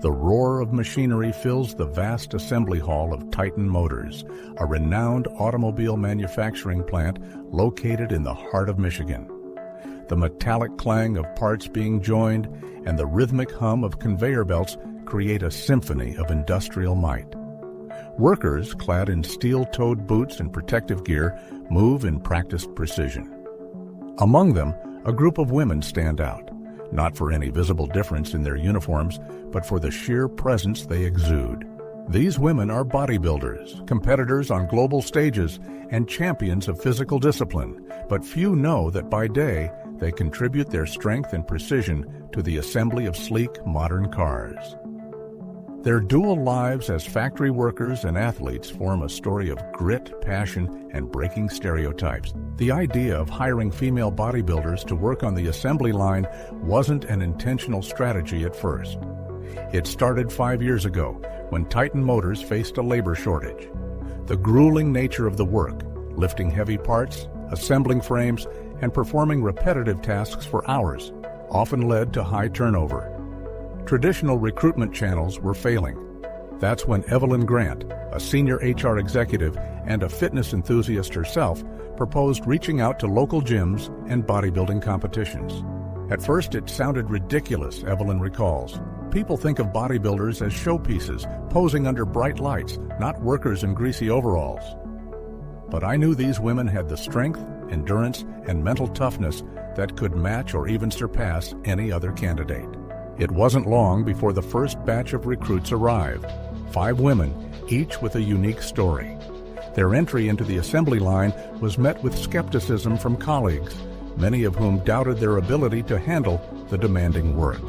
The roar of machinery fills the vast assembly hall of Titan Motors, a renowned automobile manufacturing plant located in the heart of Michigan. The metallic clang of parts being joined and the rhythmic hum of conveyor belts create a symphony of industrial might. Workers, clad in steel-toed boots and protective gear, move in practiced precision. Among them, a group of women stand out, not for any visible difference in their uniforms, but for the sheer presence they exude. These women are bodybuilders, competitors on global stages, and champions of physical discipline, but few know that by day they contribute their strength and precision to the assembly of sleek, modern cars. Their dual lives as factory workers and athletes form a story of grit, passion, and breaking stereotypes. The idea of hiring female bodybuilders to work on the assembly line wasn't an intentional strategy at first. It started 5 years ago when Titan Motors faced a labor shortage. The grueling nature of the work, lifting heavy parts, assembling frames, and performing repetitive tasks for hours, often led to high turnover. Traditional recruitment channels were failing. That's when Evelyn Grant, a senior HR executive and a fitness enthusiast herself, proposed reaching out to local gyms and bodybuilding competitions. At first, it sounded ridiculous, Evelyn recalls. People think of bodybuilders as showpieces, posing under bright lights, not workers in greasy overalls. But I knew these women had the strength, endurance, and mental toughness that could match or even surpass any other candidate. It wasn't long before the first batch of recruits arrived. 5 women, each with a unique story. Their entry into the assembly line was met with skepticism from colleagues, many of whom doubted their ability to handle the demanding work.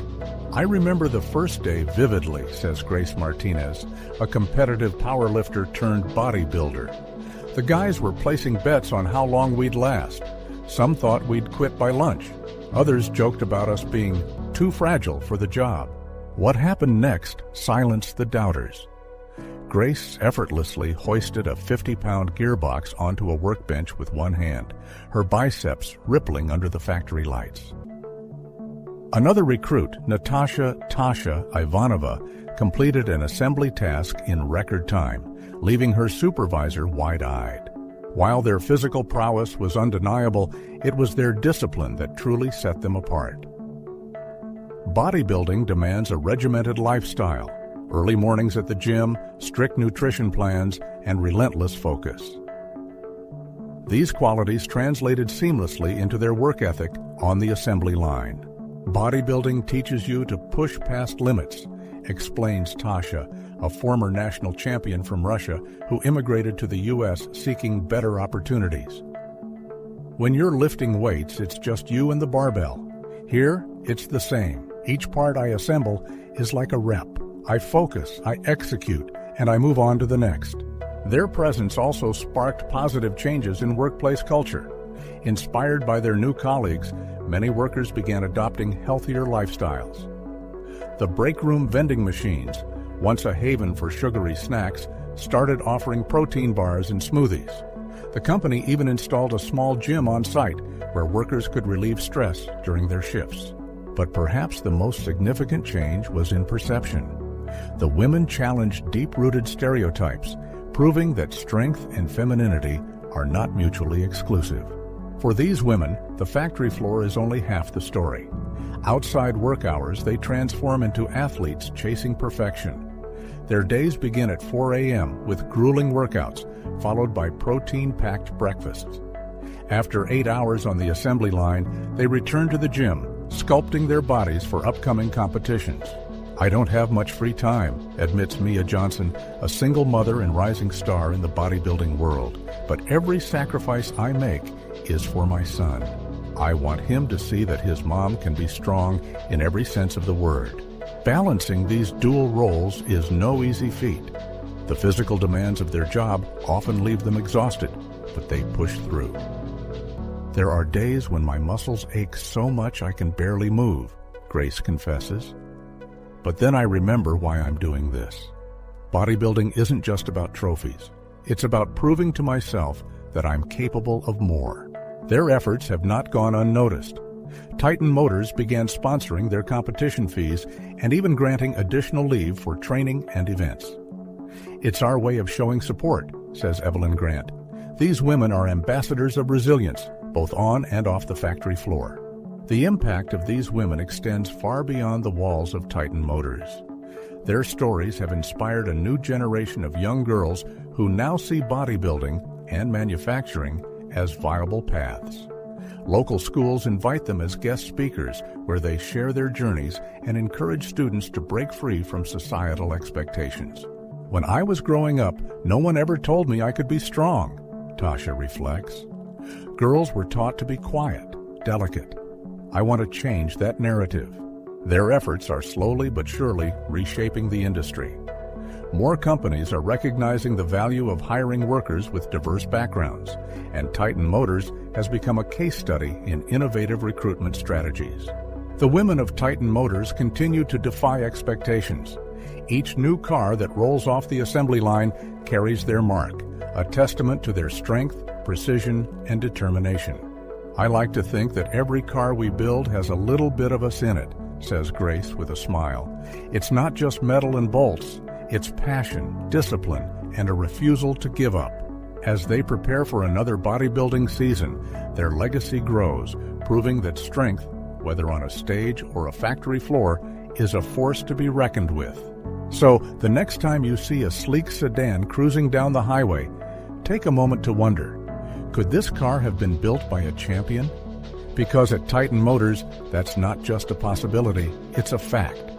I remember the first day vividly, says Grace Martinez, a competitive powerlifter turned bodybuilder. The guys were placing bets on how long we'd last. Some thought we'd quit by lunch. Others joked about us being too fragile for the job. What happened next silenced the doubters. Grace effortlessly hoisted a 50-pound gearbox onto a workbench with one hand, her biceps rippling under the factory lights. Another recruit, Natasha "Tasha" Ivanova, completed an assembly task in record time, leaving her supervisor wide-eyed. While their physical prowess was undeniable, it was their discipline that truly set them apart. Bodybuilding demands a regimented lifestyle, early mornings at the gym, strict nutrition plans, and relentless focus. These qualities translated seamlessly into their work ethic on the assembly line. Bodybuilding teaches you to push past limits, explains Tasha, a former national champion from Russia who immigrated to the U.S. seeking better opportunities. When you're lifting weights, it's just you and the barbell. Here, it's the same. Each part I assemble is like a rep. I focus, I execute, and I move on to the next. Their presence also sparked positive changes in workplace culture. Inspired by their new colleagues, many workers began adopting healthier lifestyles. The break room vending machines, once a haven for sugary snacks, started offering protein bars and smoothies. The company even installed a small gym on site where workers could relieve stress during their shifts. But perhaps the most significant change was in perception. The women challenged deep-rooted stereotypes, proving that strength and femininity are not mutually exclusive. For these women, the factory floor is only half the story. Outside work hours, they transform into athletes chasing perfection. Their days begin at 4 a.m. with grueling workouts, followed by protein-packed breakfasts. After 8 hours on the assembly line, they return to the gym, sculpting their bodies for upcoming competitions. I don't have much free time, admits Mia Johnson, a single mother and rising star in the bodybuilding world. But every sacrifice I make is for my son. I want him to see that his mom can be strong in every sense of the word. Balancing these dual roles is no easy feat. The physical demands of their job often leave them exhausted, but they push through. There are days when my muscles ache so much I can barely move, Grace confesses. But then I remember why I'm doing this. Bodybuilding isn't just about trophies. It's about proving to myself that I'm capable of more. Their efforts have not gone unnoticed. Titan Motors began sponsoring their competition fees and even granting additional leave for training and events. "It's our way of showing support," says Evelyn Grant. "These women are ambassadors of resilience, both on and off the factory floor." The impact of these women extends far beyond the walls of Titan Motors. Their stories have inspired a new generation of young girls who now see bodybuilding and manufacturing as viable paths. Local schools invite them as guest speakers, where they share their journeys and encourage students to break free from societal expectations. "When I was growing up, no one ever told me I could be strong," Tasha reflects. "Girls were taught to be quiet, delicate. I want to change that narrative." Their efforts are slowly but surely reshaping the industry. More companies are recognizing the value of hiring workers with diverse backgrounds, and Titan Motors has become a case study in innovative recruitment strategies. The women of Titan Motors continue to defy expectations. Each new car that rolls off the assembly line carries their mark, a testament to their strength, precision, and determination. "I like to think that every car we build has a little bit of us in it," says Grace with a smile. "It's not just metal and bolts. It's passion, discipline, and a refusal to give up." As they prepare for another bodybuilding season, their legacy grows, proving that strength, whether on a stage or a factory floor, is a force to be reckoned with. So, the next time you see a sleek sedan cruising down the highway, take a moment to wonder, could this car have been built by a champion? Because at Titan Motors, that's not just a possibility, it's a fact.